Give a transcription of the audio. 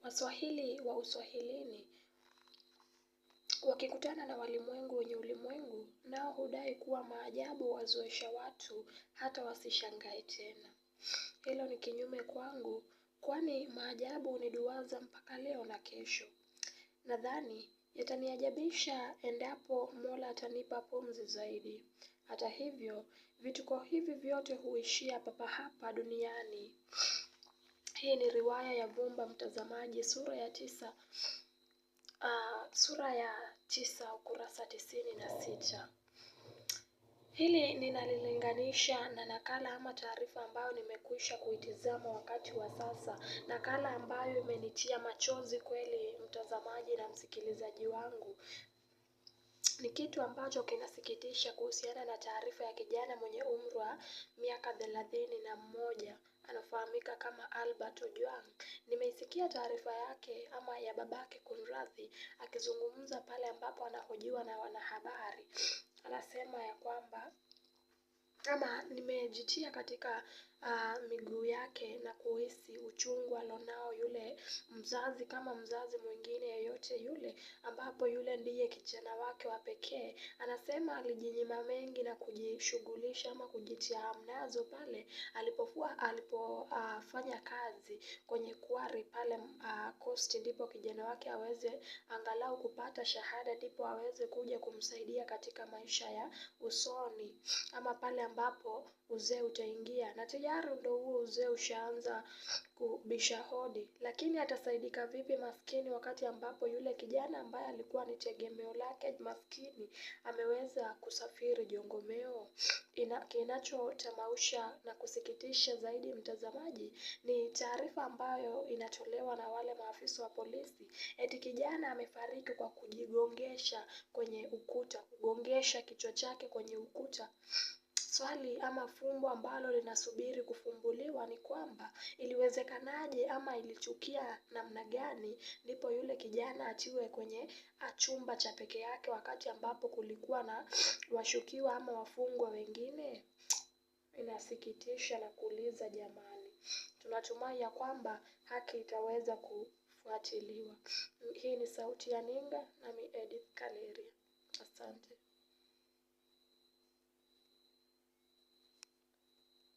Waswahili wa uswahilini wakikutana na walimwengu wenye ulimwengu, nao hudai kuwa maajabu wazoesha watu hata wasishangae tena. Hilo ni kinyume kwangu, kwani maajabu huniduwaza mpaka leo na kesho. Nadhani yataniajabisha endapo Mola atanipa pumzi zaidi. Hata hivyo, vituko hivi vyote huishia papa hapa duniani. Hii ni riwaya ya Vumba mtazamaji, sura ya 9 ukurasa 96. Hili ninalilinganisha na nakala ama taarifa ambayo nimekwisha kuitizama wakati wa sasa. Nakala ambayo imenitia machozi kweli, mtazamaji na msikilizaji wangu. Ni kitu ambacho kinasikitisha kuhusiana na taarifa ya kijana mwenye umri wa miaka 31, anafahamika kama Albert Ojwang. Nimeisikia taarifa yake ama ya babake kunradhi, akizungumza pale ambapo anahojiwa na wanahabari. Anasema ya kwamba ama nimejitia katika miguu yake na kuhisi uchungu alionao yule mzazi, kama mzazi mwingine yeyote yule, ambapo yule ndiye kijana wake wa pekee. Anasema alijinyima mengi na kujishughulisha ama kujitia hamnazo pale alipofanya kazi kwenye quarry pale Coast, ndipo kijana wake aweze angalau kupata shahada, ndipo aweze kuja kumsaidia katika maisha ya usoni, ama pale ambapo uzee utaingia. Na tayari ndio huo uzee ushaanza kubisha hodi. Lakini atasaidika vipi maskini wakati ambapo yule kijana ambaye alikuwa ni tegemeo lake maskini ameweza kusafiri jongomeo? Kinachotamausha na kusikitisha zaidi, mtazamaji, ni taarifa ambayo inatolewa na wale maafisa wa polisi. Eti kijana amefariki kwa kujigongesha kwenye ukuta, kugongesha kichwa chake kwenye ukuta. Swali ama fumbo ambalo linasubiri kufumbuliwa ni kwamba iliwezekanaje ama ilitukia namna gani ndipo yule kijana atiwe kwenye chumba cha peke yake wakati ambapo kulikuwa na washukiwa ama wafungwa wengine? Inasikitisha na kuuliza jamani. Tunatumai ya kwamba haki itaweza kufuatiliwa. Hii ni Sauti ya Ninga, nami Edith Kaleria. Asante.